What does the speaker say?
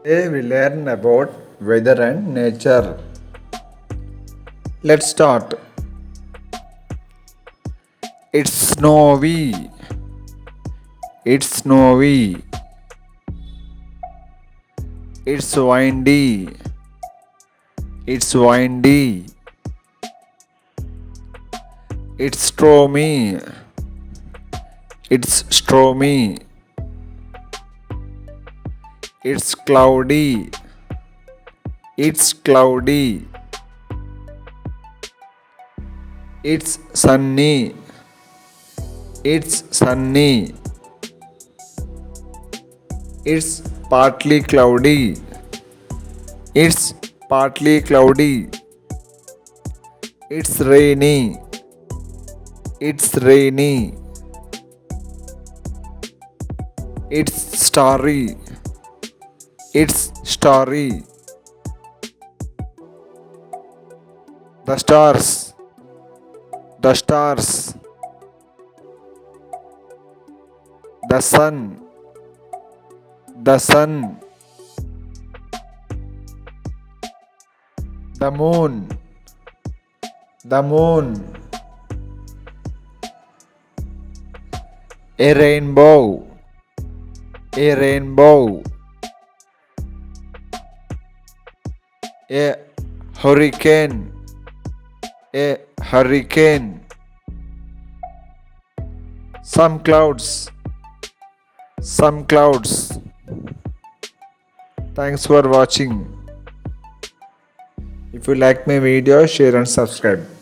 Today we learn about weather and nature. Let's start. It's snowy. It's snowy. It's windy. It's windy. It's stormy. It's stormy. It's cloudy. It's cloudy. It's sunny. It's sunny. It's partly cloudy. It's partly cloudy. It's rainy. It's rainy. It's starry. It's starry. The stars. The stars. The sun. The sun. The moon. The moon. A rainbow. A rainbow. A hurricane. A hurricane. Some clouds. Some clouds. Thanks for watching. If you like my video, share and subscribe.